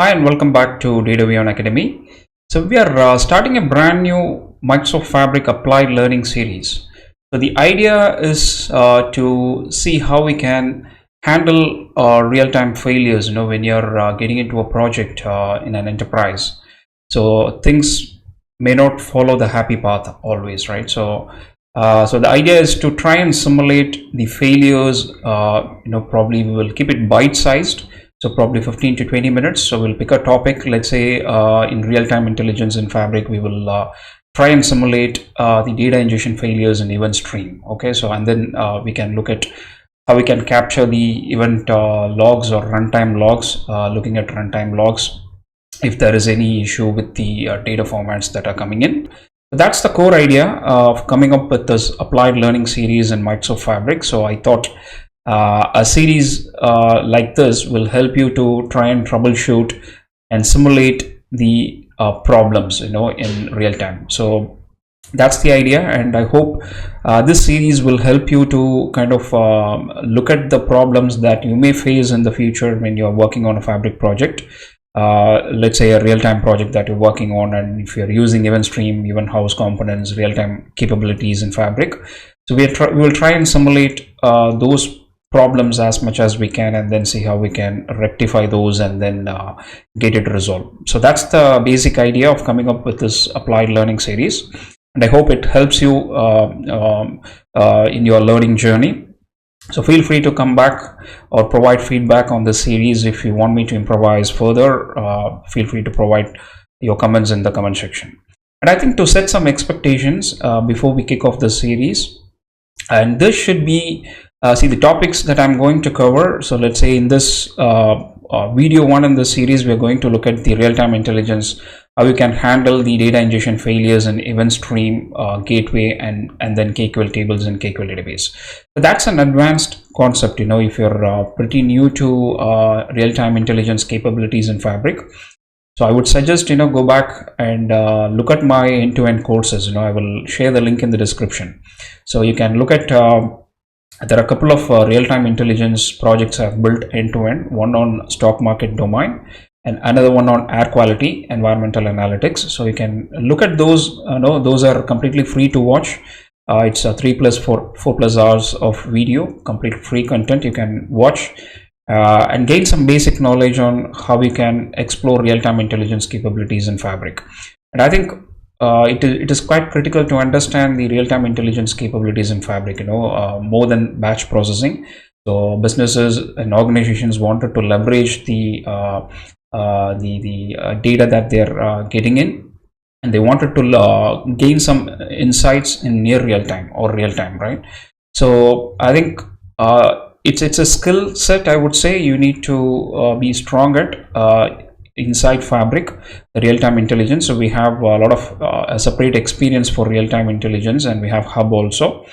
Hi and welcome back to Data Academy. So we are starting a brand new Microsoft Fabric Applied Learning series. So the idea is to see how we can handle real-time failures. When you're getting into a project in an enterprise. So things may not follow the happy path always, right? So the idea is to try and simulate the failures. Probably we will keep it bite-sized. So probably 15 to 20 minutes. So we'll pick a topic, let's say in real-time intelligence in Fabric, we will try and simulate the data ingestion failures in Eventstream. Okay, so and then we can look at how we can capture the event logs or runtime logs, looking at runtime logs if there is any issue with the data formats that are coming in. That's the core idea of coming up with this applied learning series in Microsoft Fabric. So I thought a series like this will help you to try and troubleshoot and simulate the problems in real time. So that's the idea, and I hope this series will help you to kind of look at the problems that you may face in the future when you're working on a Fabric project. Let's say a real-time project that you're working on, and if you're using Eventstream, Eventhouse components, real-time capabilities in Fabric. So we will try and simulate those problems as much as we can, and then see how we can rectify those and then get it resolved. So that's the basic idea of coming up with this applied learning series, and I hope it helps you in your learning journey. So feel free to come back or provide feedback on this series. If you want me to improvise further, feel free to provide your comments in the comment section. And I think to set some expectations before we kick off the series, and this should be see the topics that I'm going to cover. So let's say in this video one in the series, we're going to look at the real-time intelligence, how you can handle the data ingestion failures in Eventstream gateway and then KQL tables and KQL database. So that's an advanced concept. If you're pretty new to real-time intelligence capabilities in Fabric, so I would suggest go back and look at my end-to-end courses. I will share the link in the description, so you can look at there are a couple of real-time intelligence projects I've built end-to-end, one on stock market domain and another one on air quality environmental analytics. So you can look at those. Those are completely free to watch. It's a 4+ hours of video, complete free content you can watch and gain some basic knowledge on how you can explore real-time intelligence capabilities in Fabric. And I think it is quite critical to understand the real-time intelligence capabilities in Fabric, more than batch processing. So businesses and organizations wanted to leverage the data that they're getting in, and they wanted to gain some insights in near real time or real time, right? So I think it's a skill set, I would say, you need to be strong at inside Fabric, the real-time intelligence. So we have a lot of a separate experience for real-time intelligence, and we have hub also.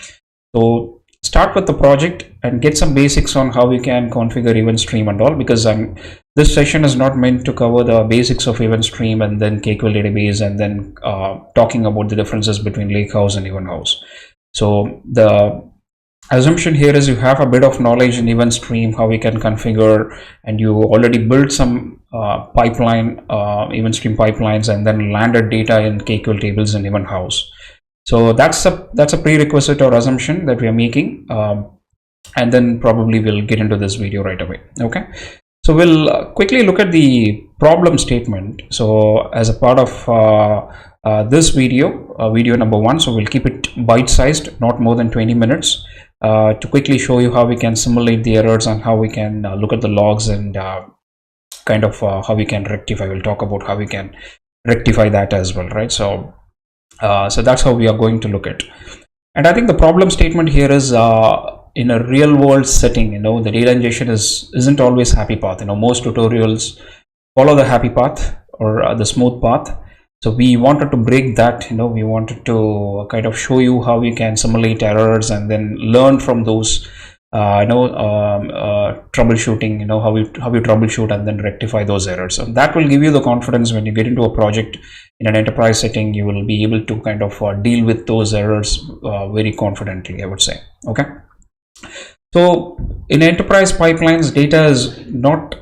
So start with the project and get some basics on how we can configure Eventstream and all, because this session is not meant to cover the basics of Eventstream and then KQL database and then talking about the differences between Lakehouse and Eventhouse. So the assumption here is you have a bit of knowledge in Eventstream, how we can configure, and you already built some pipeline, Eventstream pipelines, and then landed data in KQL tables in Eventhouse. So that's a prerequisite or assumption that we are making, and then probably we'll get into this video right away. Okay, so we'll quickly look at the problem statement. So as a part of this video, video number 1, so we'll keep it bite-sized, not more than 20 minutes. To quickly show you how we can simulate the errors and how we can look at the logs and kind of how we can rectify. We'll talk about how we can rectify that as well, right? So that's how we are going to look at. And I think the problem statement here is in a real world setting, the data ingestion isn't always happy path. Most tutorials follow the happy path or the smooth path. So we wanted to break that. We wanted to kind of show you how we can simulate errors and then learn from those troubleshooting, how you troubleshoot and then rectify those errors. And that will give you the confidence when you get into a project in an enterprise setting. You will be able to kind of deal with those errors very confidently, I would say. Okay, so in enterprise pipelines, data is not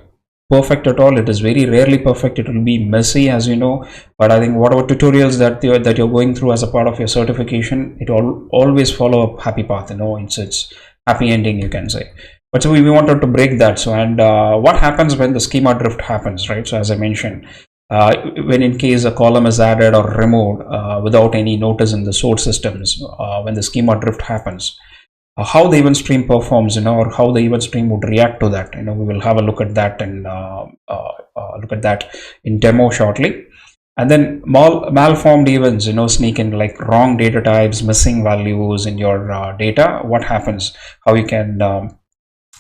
perfect at all. It is very rarely perfect. It will be messy, as you know, but I think whatever tutorials that you're going through as a part of your certification, it always follow a happy path, you know. It's happy ending, you can say. But so we wanted to break that. So, and what happens when the schema drift happens, right? So as I mentioned, when in case a column is added or removed without any notice in the source systems, when the schema drift happens, how the event stream performs, you know, or how the event stream would react to that, you know. We will have a look at that and look at that in demo shortly. And then malformed events, you know, sneak in, like wrong data types, missing values in your data. What happens? How you can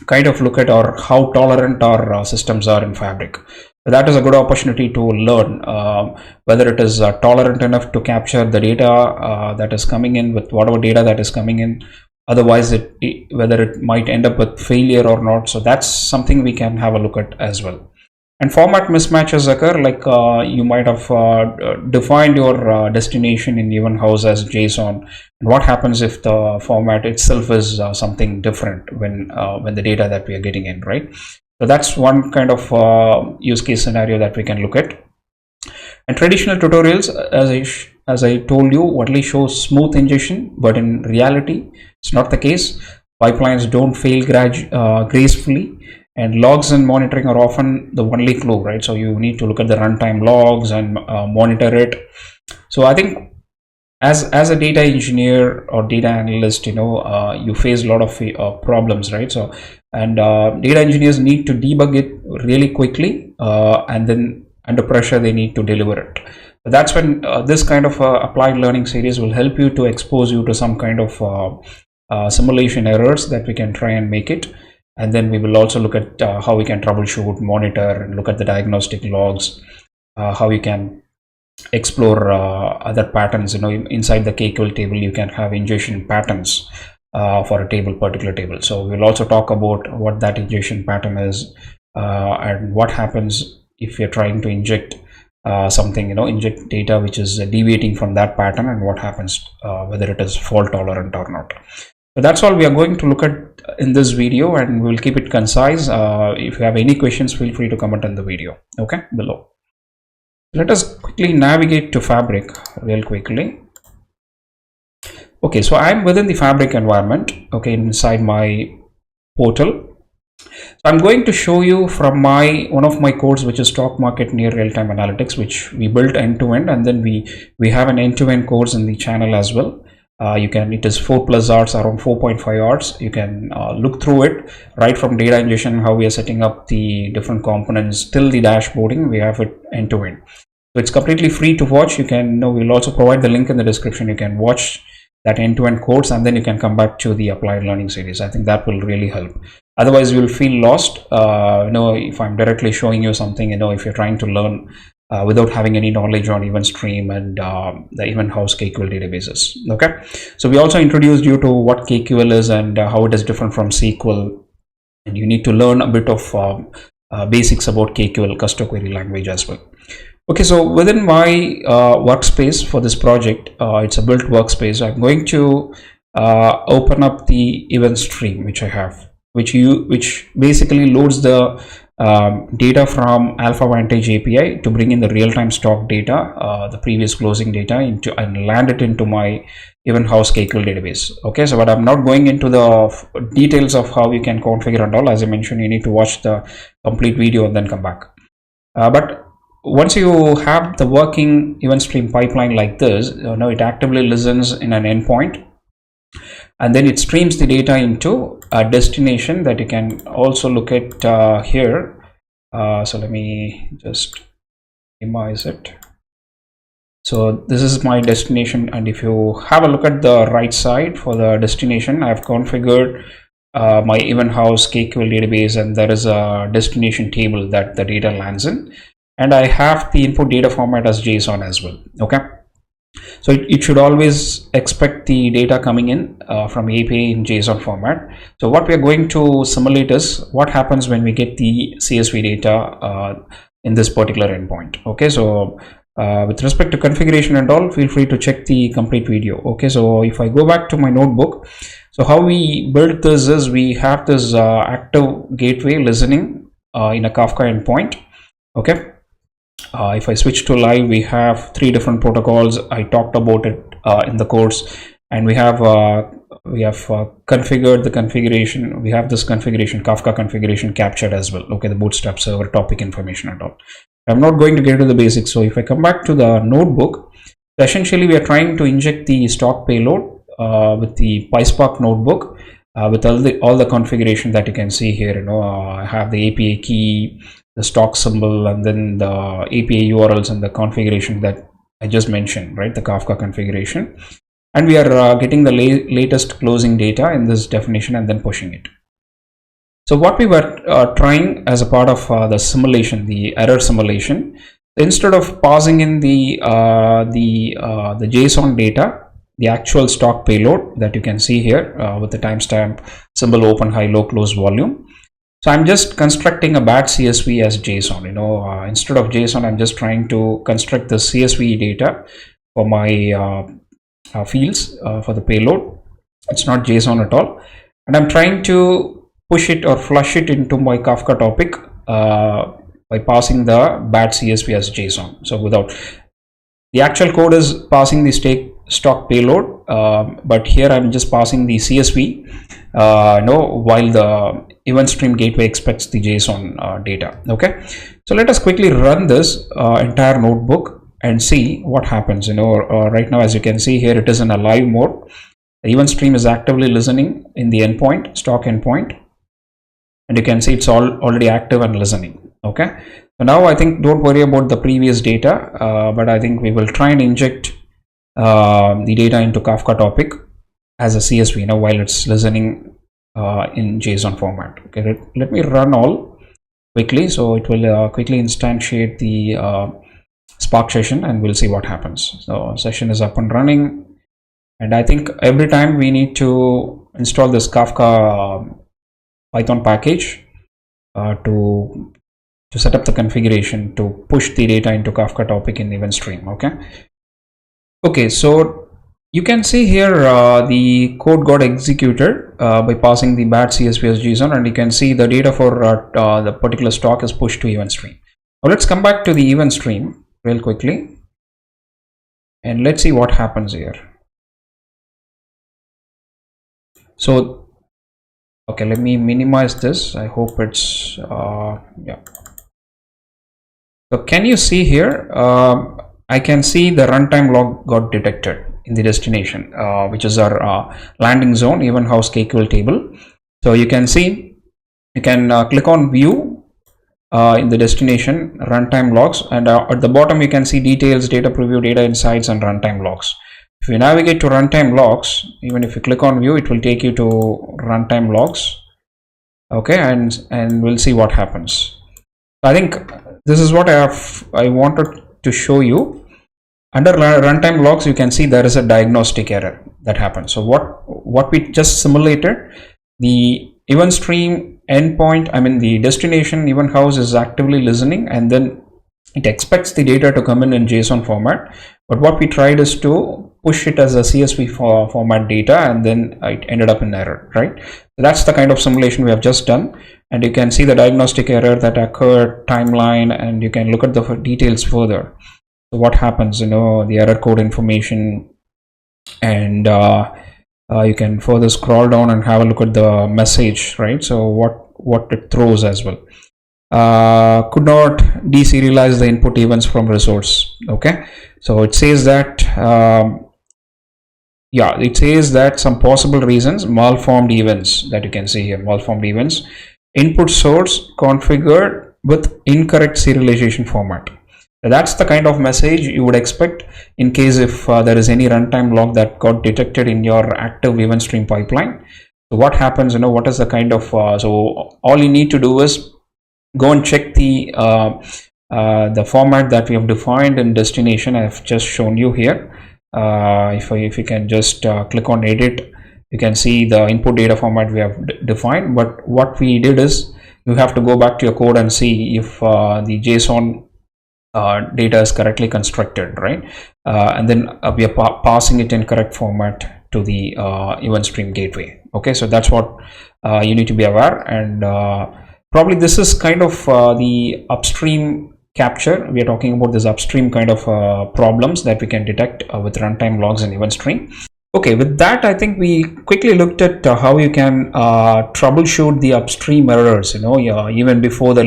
kind of look at, or how tolerant our systems are in Fabric. That is a good opportunity to learn whether it is tolerant enough to capture the data that is coming in with whatever data that is coming in. Otherwise, whether it might end up with failure or not. So that's something we can have a look at as well. And format mismatches occur, like you might have defined your destination in Eventhouse as JSON. And what happens if the format itself is something different when the data that we are getting in, right? So that's one kind of use case scenario that we can look at. And traditional tutorials, as I told you, only show smooth ingestion, but in reality, it's not the case. Pipelines don't fail gracefully, and logs and monitoring are often the only clue, right? So you need to look at the runtime logs and monitor it. So I think as a data engineer or data analyst, you know, you face a lot of problems, right? So, and data engineers need to debug it really quickly, and then under pressure they need to deliver it. That's when this kind of applied learning series will help you to expose you to some kind of simulation errors that we can try and make it. And then we will also look at how we can troubleshoot, monitor, and look at the diagnostic logs, how you can explore other patterns. You know, inside the KQL table you can have ingestion patterns for a particular table. So we'll also talk about what that ingestion pattern is and what happens if you're trying to inject something, you know, inject data which is deviating from that pattern, and what happens whether it is fault tolerant or not. So that's all we are going to look at in this video, and we'll keep it concise. If you have any questions, feel free to comment on the video, okay, below. Let us quickly navigate to Fabric real quickly. Okay, so I'm within the Fabric environment, okay, inside my portal. So I'm going to show you from one of my codes, which is stock market near real-time analytics, which we built end-to-end, and then we have an end-to-end course in the channel as well. It is 4+ hours, around 4.5 hours. You can look through it right from data ingestion, how we are setting up the different components, till the dashboarding. We have it end-to-end. So it's completely free to watch. You can, we'll also provide the link in the description. You can watch that end-to-end course, and then you can come back to the applied learning series. I think that will really help. Otherwise, you will feel lost. If I'm directly showing you something, if you're trying to learn without having any knowledge on Eventstream and the Eventhouse KQL databases. Okay, so we also introduced you to what KQL is and how it is different from SQL, and you need to learn a bit of basics about KQL, custom query language as well. Okay, so within my workspace for this project, it's a built workspace. I'm going to open up the event stream which I have, which basically loads the data from AlphaVantage API to bring in the real-time stock data, the previous closing data, and land it into my Eventhouse KQL database. Okay, so but I'm not going into the details of how you can configure and all. As I mentioned, you need to watch the complete video and then come back. But once you have the working event stream pipeline like this, it actively listens in an endpoint, and then it streams the data into a destination that you can also look at here. So let me just minimize it. So this is my destination, and if you have a look at the right side for the destination, I've configured my Eventhouse KQL database, and there is a destination table that the data lands in. And I have the input data format as JSON as well. Okay, so it should always expect the data coming in from API in JSON format. So what we are going to simulate is what happens when we get the CSV data in this particular endpoint. Okay, so with respect to configuration and all, feel free to check the complete video. Okay, so if I go back to my notebook, so how we built this is we have this active gateway listening in a Kafka endpoint. Okay. If I switch to live, we have 3 different protocols. I talked about it in the course, and we have configured the configuration. We have this configuration, Kafka configuration, captured as well. Okay, the bootstrap server topic information and all. I'm not going to get into the basics. So if I come back to the notebook, essentially we are trying to inject the stock payload with the PySpark notebook with all the configuration that you can see here. I have the API key, the stock symbol, and then the API URLs and the configuration that I just mentioned, right? The Kafka configuration. And we are getting the latest closing data in this definition and then pushing it. So what we were trying as a part of the simulation, the error simulation, instead of passing in the JSON data, the actual stock payload that you can see here with the timestamp symbol, open, high, low, close, volume. So I'm just constructing a bad CSV as JSON. Instead of JSON, I'm just trying to construct the CSV data for my fields for the payload. It's not JSON at all, and I'm trying to push it or flush it into my Kafka topic by passing the bad CSV as JSON. So without the actual code is passing the stock payload, but here I'm just passing the CSV while the Eventstream gateway expects the JSON data. Okay, so let us quickly run this entire notebook and see what happens. Right now, as you can see here, it is in a live mode. The Eventstream is actively listening in the endpoint, stock endpoint, and you can see it's already active and listening. Okay, so now I think don't worry about the previous data, but I think we will try and inject the data into Kafka topic as a CSV while it's listening in JSON format. Okay, let me run all quickly, so it will quickly instantiate the Spark session, and we'll see what happens. So session is up and running, and I think every time we need to install this Kafka Python package to set up the configuration to push the data into Kafka topic in Eventstream. Okay, so you can see here the code got executed by passing the bad CSV as JSON, and you can see the data for the particular stock is pushed to Eventstream. Now let's come back to the Eventstream real quickly, and let's see what happens here. So okay, let me minimize this. I hope it's yeah. So can you see here? I can see the runtime log got detected in the destination, which is our landing zone, Eventhouse KQL table. So you can see, you can click on view in the destination runtime logs, and at the bottom you can see details, data preview, data insights, and runtime logs. If you navigate to runtime logs, even if you click on view, it will take you to runtime logs. Okay, and we'll see what happens. I think this is what I wanted to show you. Under runtime logs, you can see there is a diagnostic error that happens. So what we just simulated, the Eventstream endpoint, I mean the destination Eventhouse is actively listening, and then it expects the data to come in JSON format. But what we tried is to push it as a CSV format data, and then it ended up in error, right? So that's the kind of simulation we have just done, and you can see the diagnostic error that occurred, timeline, and you can look at the details further. So what happens, the error code information, and you can further scroll down and have a look at the message, right? So what it throws as well. Could not deserialize the input events from resource. Okay, so it says that yeah, it says that some possible reasons, malformed events that you can see here, malformed events, input source configured with incorrect serialization format. That's the kind of message you would expect in case if there is any runtime log that got detected in your active Eventstream pipeline. So what happens, what is the kind of so all you need to do is go and check the format that we have defined in destination. I've just shown you here. If you can just click on edit, you can see the input data format we have defined. But what we did is you have to go back to your code and see if the JSON data is correctly constructed, right? And then we are passing it in correct format to the Eventstream gateway. Okay, so that's what you need to be aware, and probably this is kind of the upstream capture. We are talking about this upstream kind of problems that we can detect with runtime logs in Eventstream. Okay, with that, I think we quickly looked at how you can troubleshoot the upstream errors, even before the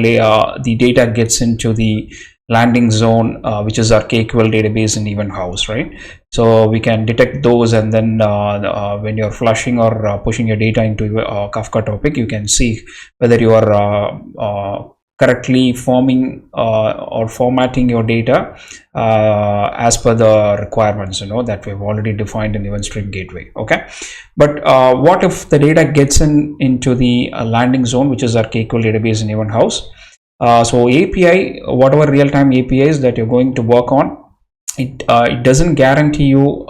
data gets into the landing zone, which is our KQL database in Eventhouse, right? So we can detect those, and then when you're flushing or pushing your data into a Kafka topic, you can see whether you are correctly forming or formatting your data as per the requirements that we've already defined in Eventstream gateway. Okay, but what if the data gets into the landing zone, which is our KQL database in Eventhouse? So API, whatever real-time APIs that you're going to work on, it doesn't guarantee you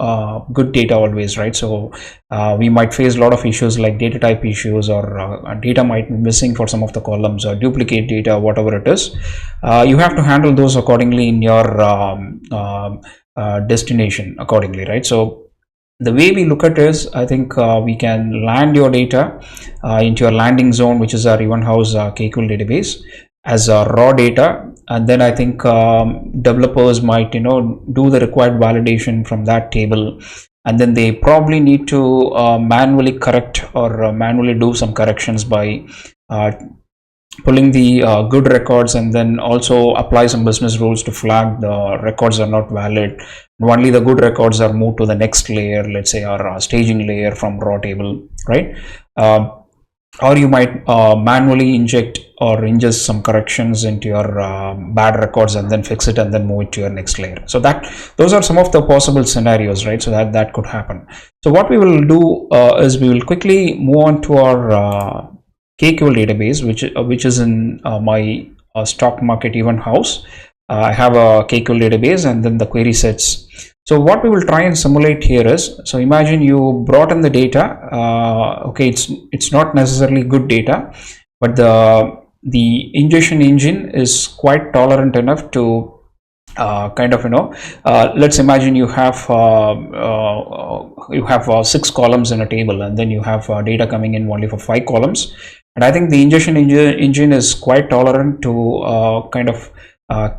good data always, right? So we might face a lot of issues like data type issues, or data might be missing for some of the columns, or duplicate data, whatever it is. You have to handle those accordingly in your destination accordingly, right? So the way we look at it is, I think we can land your data into your landing zone, which is our Eventhouse KQL database, as raw data, and then I think developers might do the required validation from that table, and then they probably need to manually correct or manually do some corrections by pulling the good records, and then also apply some business rules to flag the records are not valid. Only the good records are moved to the next layer, let's say our staging layer from raw table, right? Or you might manually inject or ingest some corrections into your bad records, and then fix it and then move it to your next layer. So those are some of the possible scenarios, right? So that could happen. So what we will do is we will quickly move on to our KQL database, which is in my stock market Eventhouse. I have a KQL database and then the query sets. So what we will try and simulate here is, so imagine you brought in the data. Okay, it's not necessarily good data, but the ingestion engine is quite tolerant enough to let's imagine you have 6 columns in a table, and then you have data coming in only for 5 columns. And I think the ingestion engine is quite tolerant to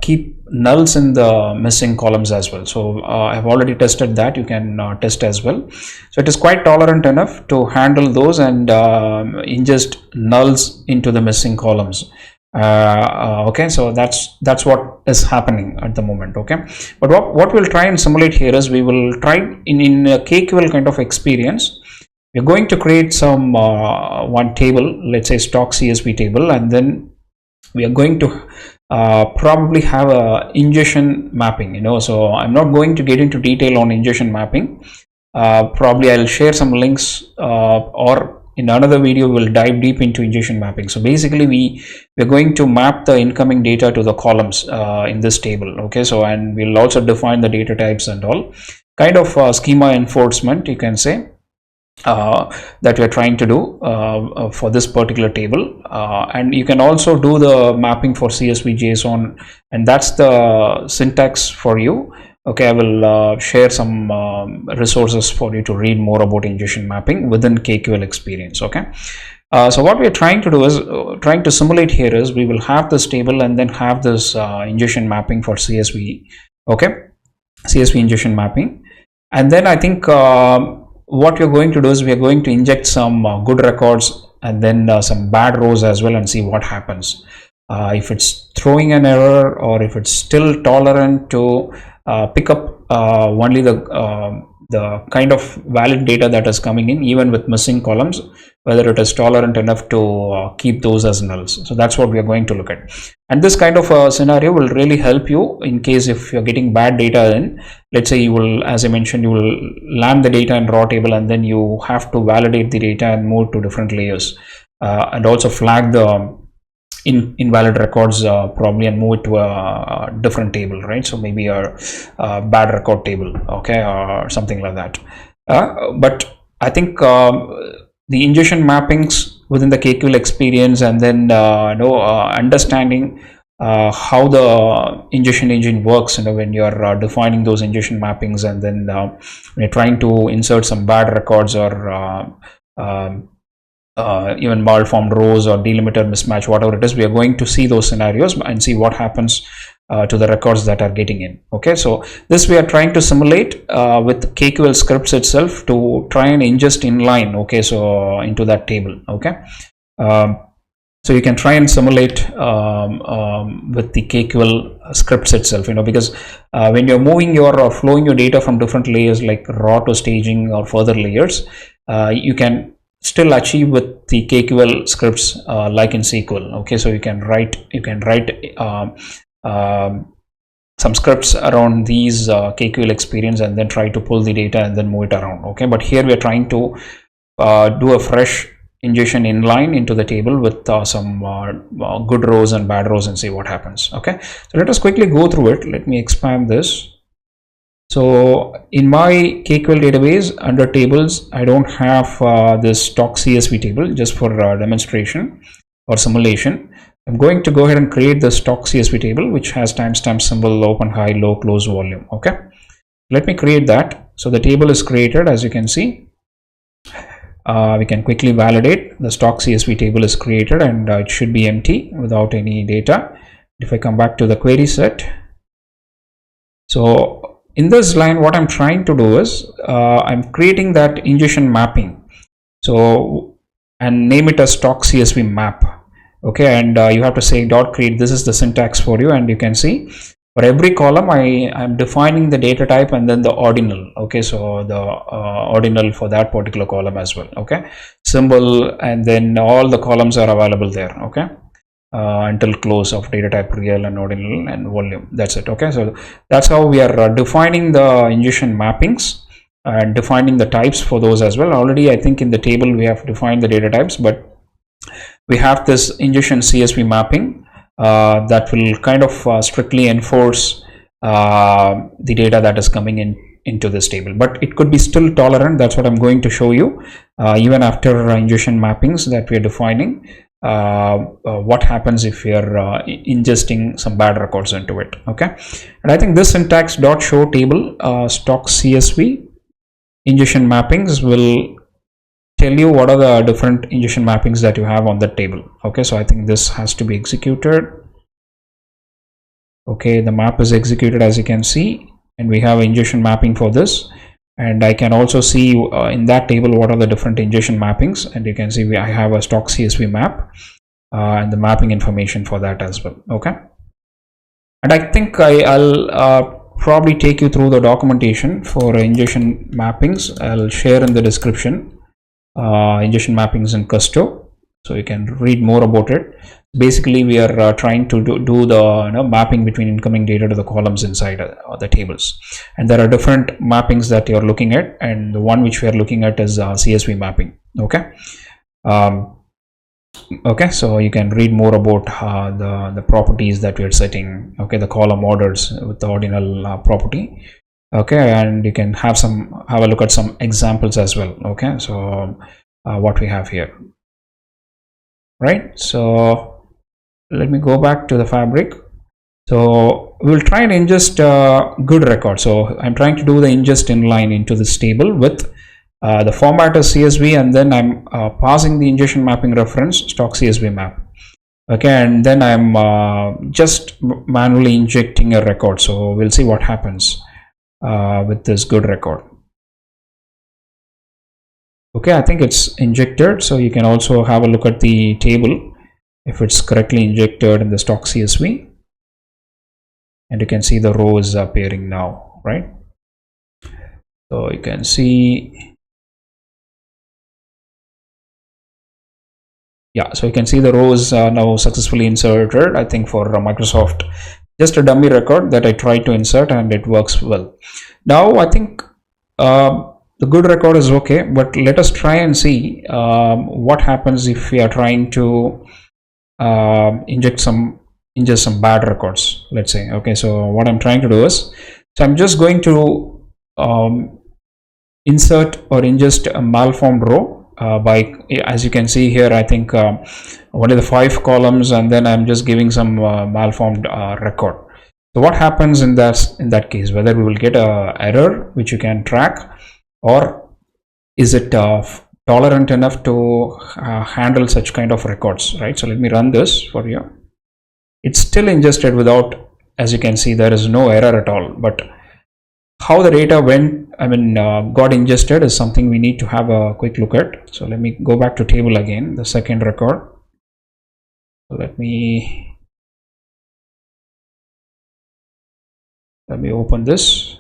keep nulls in the missing columns as well. So I've already tested that. You can test as well. So it is quite tolerant enough to handle those and ingest nulls into the missing columns. Okay, so that's what is happening at the moment. Okay, but what we'll try and simulate here is, we will try in a KQL kind of experience. We're going to create some one table, let's say stock CSV table, and then we are going to probably have a ingestion mapping. So I'm not going to get into detail on ingestion mapping. Probably I'll share some links, or in another video we'll dive deep into ingestion mapping. So basically we're going to map the incoming data to the columns in this table. Okay, so and we'll also define the data types and all kind of schema enforcement, you can say, that we're trying to do for this particular table. And you can also do the mapping for CSV JSON, and that's the syntax for you. Okay, I will share some resources for you to read more about ingestion mapping within KQL experience. Okay, so what we're trying to do is, trying to simulate here is, we will have this table and then have this ingestion mapping for CSV. Okay, CSV ingestion mapping, and then I think what we're going to do is, we are going to inject some good records and then some bad rows as well, and see what happens. If it's throwing an error, or if it's still tolerant to pick up only the kind of valid data that is coming in, even with missing columns, whether it is tolerant enough to keep those as nulls. So that's what we are going to look at. And this kind of scenario will really help you in case if you're getting bad data in. Let's say you will, as I mentioned, you will land the data in raw table, and then you have to validate the data and move to different layers, and also flag the invalid records probably, and move it to a different table, right? So maybe a bad record table, okay, or something like that. But I think the ingestion mappings within the KQL experience, and then understanding how the ingestion engine works, when you're defining those ingestion mappings, and then when you're trying to insert some bad records, or even malformed rows or delimiter mismatch, whatever it is, we are going to see those scenarios and see what happens to the records that are getting in. Okay, so this we are trying to simulate with KQL scripts itself to try and ingest inline, okay, so into that table. Okay, so you can try and simulate with the KQL scripts itself, because when you're moving your or flowing your data from different layers like raw to staging or further layers, you can still achieve with the KQL scripts like in SQL. Okay, so you can write some scripts around these KQL experience and then try to pull the data and then move it around. Okay, but here we are trying to do a fresh ingestion inline into the table with some good rows and bad rows and see what happens. Okay, so let us quickly go through it. Let me expand this. So in my KQL database under tables, I don't have this stock CSV table. Just for demonstration or simulation, I'm going to go ahead and create the stock CSV table which has timestamp symbol, open, high, low, close, volume. Okay, let me create that. So the table is created, as you can see. We can quickly validate the stock CSV table is created, and it should be empty without any data. If I come back to the query set, so in this line what I'm trying to do is I'm creating that ingestion mapping, so and name it as stock CSV map. Okay, and you have to say dot create. This is the syntax for you, and you can see for every column I'm defining the data type and then the ordinal. Okay, so the ordinal for that particular column as well. Okay, symbol, and then all the columns are available there. Okay, until close of data type real and ordinal and volume. That's it. Okay, so that's how we are defining the ingestion mappings and defining the types for those as well. Already I think in the table we have defined the data types, but we have this ingestion CSV mapping that will kind of strictly enforce the data that is coming into this table, but it could be still tolerant. That's what I'm going to show you. Even after ingestion mappings that we are defining, what happens if we are ingesting some bad records into it. Okay, and I think this syntax dot show table stock CSV ingestion mappings will tell you what are the different ingestion mappings that you have on that table. Okay, so I think this has to be executed. Okay, the map is executed, as you can see, and we have ingestion mapping for this, and I can also see in that table what are the different ingestion mappings, and you can see I have a stock CSV map and the mapping information for that as well. Okay, and I think I'll probably take you through the documentation for ingestion mappings. I'll share in the description ingestion mappings in Custo, so you can read more about it. Basically we are trying to do the mapping between incoming data to the columns inside the tables, and there are different mappings that you're looking at, and the one which we are looking at is CSV mapping. Okay, okay, so you can read more about the properties that we are setting. Okay, the column orders with the ordinal property. Okay, and you can have a look at some examples as well. Okay, so what we have here, right? So let me go back to the fabric. So we will try and ingest good record. So I'm trying to do the ingest inline into this table with the format is CSV, and then I'm passing the ingestion mapping reference stock CSV map. Okay, and then I'm just manually injecting a record. So we'll see what happens with this good record. Okay, I think it's injected, so you can also have a look at the table if it's correctly injected in the stock CSV, and you can see the row is appearing now, right? So you can see, yeah, so you can see the rows now successfully inserted. I think for Microsoft, just a dummy record that I tried to insert, and it works well. Now I think the good record is okay, but let us try and see what happens if we are trying to ingest some bad records, let's say. Okay, so what I'm trying to do is, so I'm just going to insert or ingest a malformed row by, as you can see here, I think only the 5 columns, and then I'm just giving some malformed record. So what happens in that case, whether we will get a error which you can track, or is it tolerant enough to handle such kind of records, right? So let me run this for you. It's still ingested without, as you can see, there is no error at all. But how the data got ingested is something we need to have a quick look at. So let me go back to table again, the second record. So let me open this.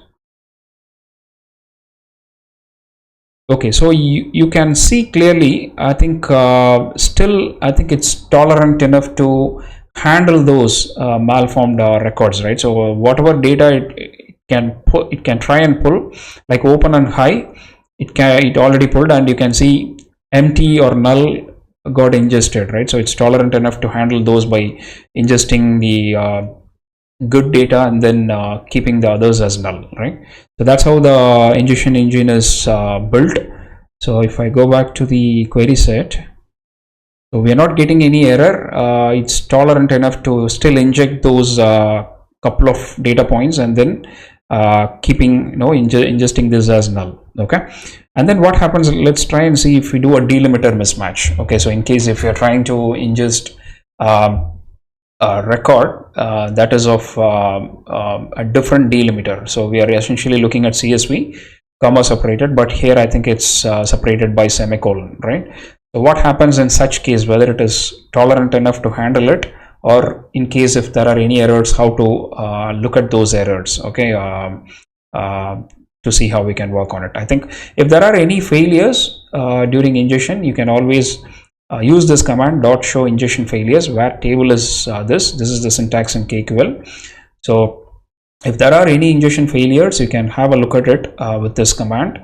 Okay, so you can see clearly, I think still I think it's tolerant enough to handle those malformed records, right? So whatever data it can try and pull, like open and high, it already pulled, and you can see empty or null got ingested, right? So it's tolerant enough to handle those by ingesting the good data and then keeping the others as null, right? So that's how the ingestion engine is built. So if I go back to the query set, so we are not getting any error. It's tolerant enough to still inject those couple of data points and then keeping, ingesting this as null. Okay, and then what happens, let's try and see if we do a delimiter mismatch. Okay, so in case if you're trying to ingest record that is of a different delimiter. So we are essentially looking at CSV, comma separated, but here I think it's separated by semicolon, right? So what happens in such case, whether it is tolerant enough to handle it, or in case if there are any errors, how to look at those errors, okay, to see how we can work on it. I think if there are any failures during ingestion, you can always use this command .show ingestion failures, where table is this is the syntax in KQL. So if there are any ingestion failures, you can have a look at it with this command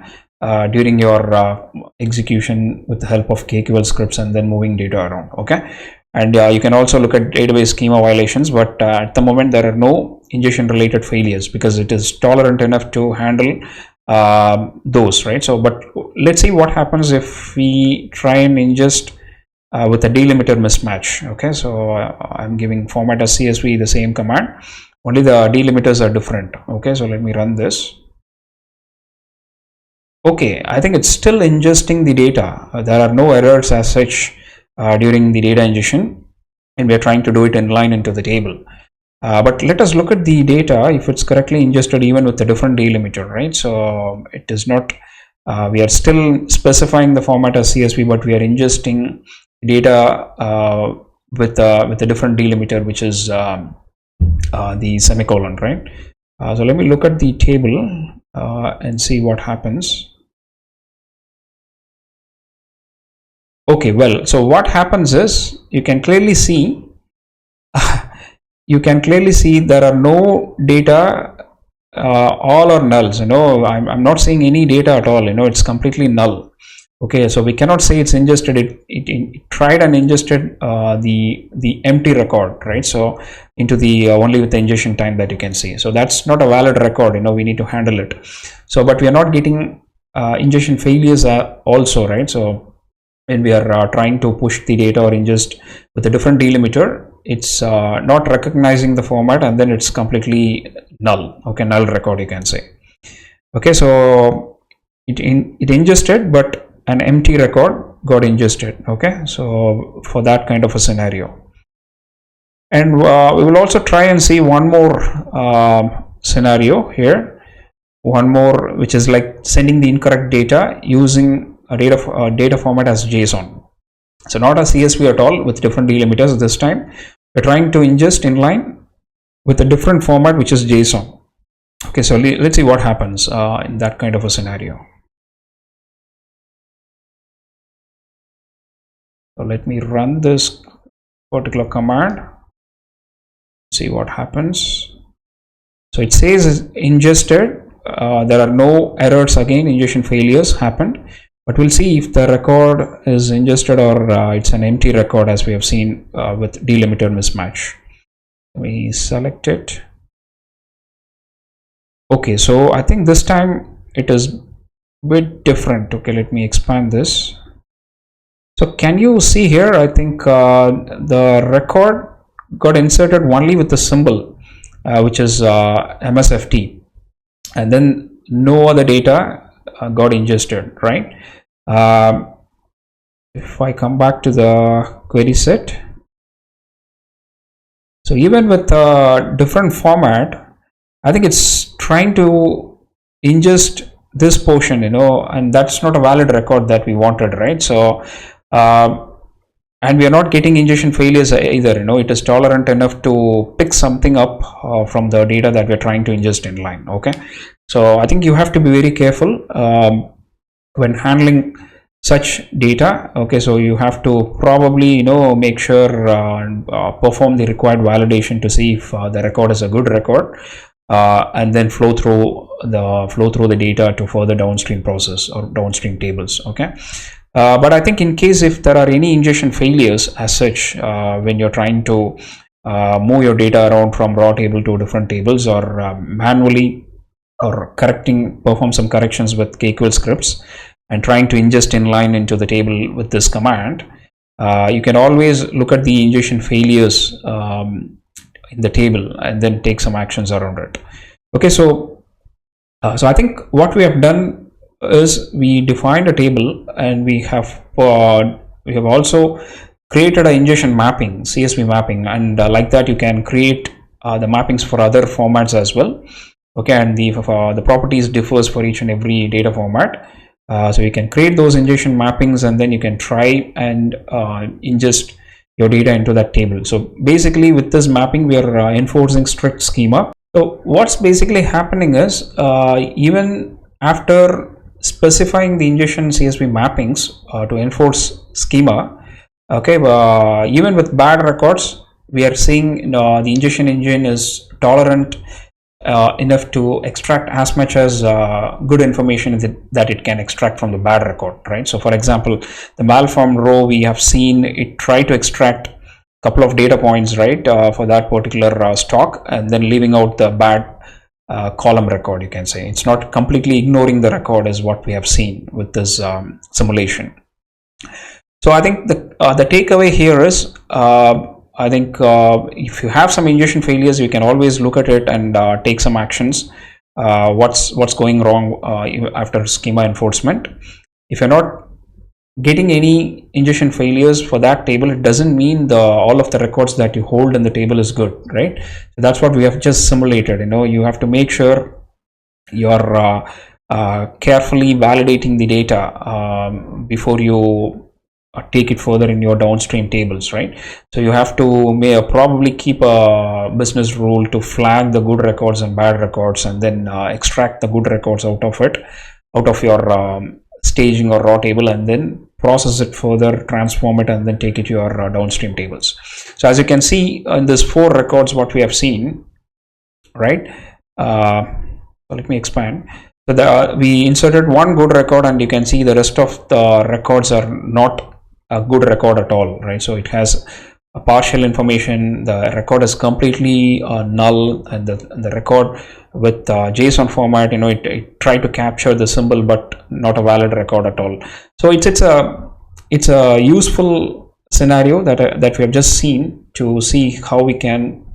during your execution with the help of KQL scripts and then moving data around. Okay, and you can also look at database schema violations, but at the moment there are no ingestion related failures because it is tolerant enough to handle those, right? So but let's see what happens if we try and ingest with a delimiter mismatch. Okay, so I'm giving format as CSV, the same command, only the delimiters are different. Okay, so let me run this. Okay, I think it's still ingesting the data. There are no errors as such during the data ingestion, and we're trying to do it in line into the table. But let us look at the data if it's correctly ingested even with a different delimiter, right? So it is not, we are still specifying the format as CSV, but we are ingesting data with a different delimiter, which is the semicolon, right? So let me look at the table and see what happens. Okay, well, so what happens is you can clearly see there are no data, all are nulls. I'm not seeing any data at all. It's completely null. Okay, so we cannot say it's ingested. It tried and ingested the empty record, right? So into the only with the ingestion time that you can see. So that's not a valid record. We need to handle it. So but we are not getting ingestion failures also, right? So when we are trying to push the data or ingest with a different delimiter, it's not recognizing the format, and then it's completely null. Okay, null record, you can say. Okay, so it ingested, but an empty record got ingested. Okay, so for that kind of a scenario, and we will also try and see one more scenario here, one more, which is like sending the incorrect data using a data format as JSON. So not a CSV at all with different delimiters. This time we're trying to ingest in line with a different format, which is JSON. Okay, so let's see what happens in that kind of a scenario. So let me run this particular command, see what happens. So it says ingested. There are no errors again, ingestion failures happened, but we'll see if the record is ingested or it's an empty record, as we have seen with delimiter mismatch. We select it. Okay, so I think this time it is a bit different. Okay, let me expand this. So can you see here, I think the record got inserted only with the symbol which is MSFT, and then no other data got ingested, right? if I come back to the query set, so even with a different format, I think it's trying to ingest this portion, and that's not a valid record that we wanted, right? So and we are not getting ingestion failures either. It is tolerant enough to pick something up from the data that we're trying to ingest in line. Okay, so I think you have to be very careful when handling such data. Okay, so you have to probably make sure perform the required validation to see if the record is a good record, and then flow through the data to further downstream process or downstream tables. Okay, but I think in case if there are any ingestion failures as such, when you're trying to move your data around from raw table to different tables, or manually or perform some corrections with KQL scripts and trying to ingest inline into the table with this command, you can always look at the ingestion failures in the table and then take some actions around it. Okay, so I think what we have done is we defined a table, and we have also created an ingestion mapping, CSV mapping, and like that you can create the mappings for other formats as well. Okay, and the properties differs for each and every data format. So you can create those ingestion mappings, and then you can try and ingest your data into that table. So basically with this mapping, we are enforcing strict schema. So what's basically happening is even after specifying the ingestion CSV mappings to enforce schema, okay, even with bad records, we are seeing the ingestion engine is tolerant enough to extract as much as good information that it can extract from the bad record, right? So for example, the malformed row, we have seen it try to extract a couple of data points, right, for that particular stock, and then leaving out the bad column record. You can say it's not completely ignoring the record, is what we have seen with this simulation. So I think the takeaway here is I think if you have some ingestion failures, you can always look at it and take some actions. What's going wrong after schema enforcement? If you're not getting any ingestion failures for that table, it doesn't mean all of the records that you hold in the table is good, right? So that's what we have just simulated. You have to make sure you're carefully validating the data before you take it further in your downstream tables, right? So you have to probably keep a business rule to flag the good records and bad records, and then extract the good records out of your staging or raw table, and then process it further, transform it, and then take it to your downstream tables. So as you can see in this 4 records what we have seen, right? So let me expand. So we inserted one good record, and you can see the rest of the records are not a good record at all, right? So it has a partial information. The record is completely null, and the record with JSON format, it tried to capture the symbol but not a valid record at all. So it's a useful scenario that we have just seen to see how we can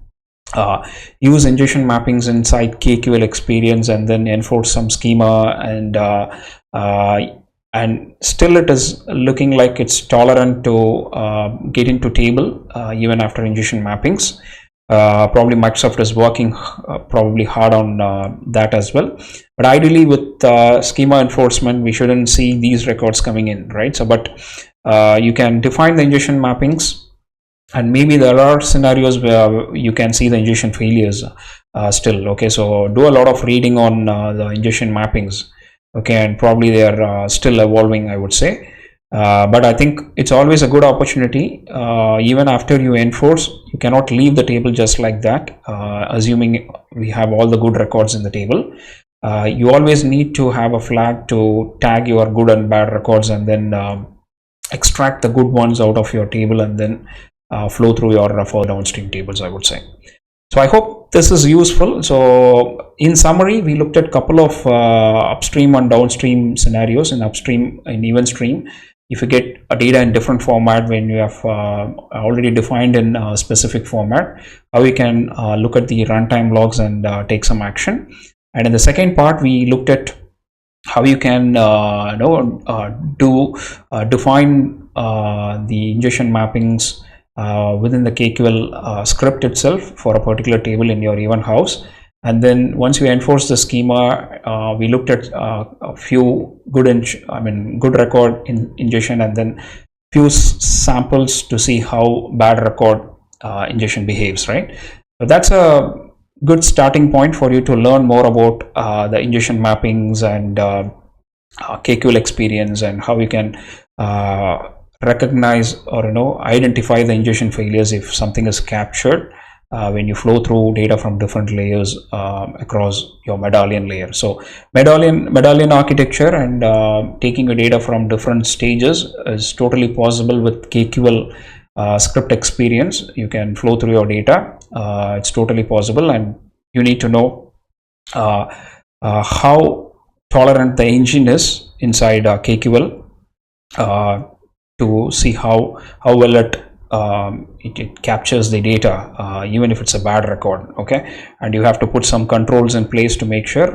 use ingestion mappings inside KQL experience, and then enforce some schema, and still it is looking like it's tolerant to get into table even after ingestion mappings. Probably Microsoft is working probably hard on that as well, but ideally with schema enforcement, we shouldn't see these records coming in, right? So but you can define the ingestion mappings, and maybe there are scenarios where you can see the ingestion failures still. Okay, so do a lot of reading on the ingestion mappings. Okay, and probably they are still evolving, I would say, but I think it's always a good opportunity. Even after you enforce, you cannot leave the table just like that, assuming we have all the good records in the table. You always need to have a flag to tag your good and bad records, and then extract the good ones out of your table, and then flow through your for downstream tables, I would say. So I hope this is useful. So in summary, we looked at a couple of upstream and downstream scenarios. In upstream, in Eventstream, if you get a data in different format when you have already defined in a specific format, how you can look at the runtime logs and take some action. And in the second part, we looked at how you can define the ingestion mappings within the KQL script itself for a particular table in your event house. And then once we enforce the schema, we looked at a few good record ingestion, and then few samples to see how bad record ingestion behaves, right? So that's a good starting point for you to learn more about the ingestion mappings and KQL experience, and how you can recognize or identify the ingestion failures if something is captured when you flow through data from different layers across your medallion layer. So medallion architecture and taking your data from different stages is totally possible with KQL script experience. You can flow through your data. It's totally possible, and you need to know how tolerant the engine is inside KQL to see how well it captures the data, even if it's a bad record. Okay, and you have to put some controls in place to make sure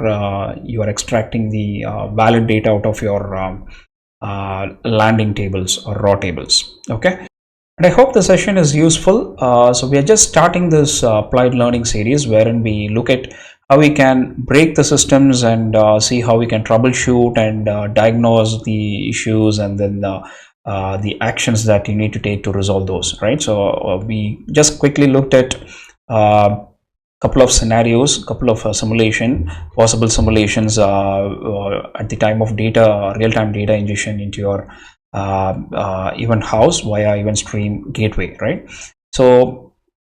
you are extracting the valid data out of your landing tables or raw tables. Okay, and I hope the session is useful. So we are just starting this applied learning series, wherein we look at how we can break the systems and see how we can troubleshoot and diagnose the issues, and then the actions that you need to take to resolve those, right? So we just quickly looked at couple of scenarios, couple of possible simulations at the time of real-time data ingestion into your event house via Eventstream gateway, right? So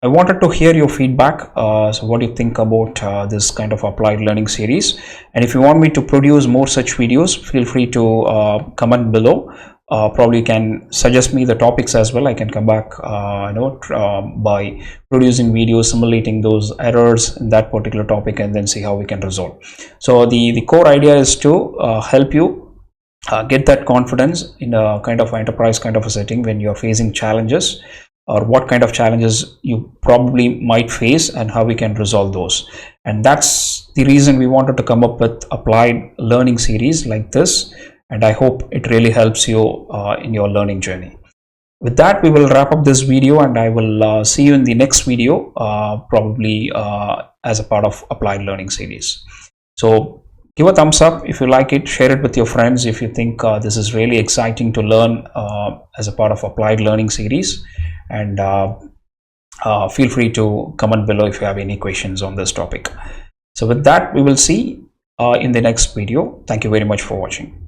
I wanted to hear your feedback. So what do you think about this kind of applied learning series? And if you want me to produce more such videos, feel free to comment below. Probably you can suggest me the topics as well. I can come back by producing videos simulating those errors in that particular topic, and then see how we can resolve. So the core idea is to help you get that confidence in a kind of enterprise kind of a setting when you're facing challenges, or what kind of challenges you probably might face and how we can resolve those. And that's the reason we wanted to come up with applied learning series like this, and I hope it really helps you in your learning journey. With that, we will wrap up this video, and I will see you in the next video, probably as a part of applied learning series. So give a thumbs up if you like it, share it with your friends if you think this is really exciting to learn as a part of applied learning series, and feel free to comment below if you have any questions on this topic. So with that, we will see in the next video. Thank you very much for watching.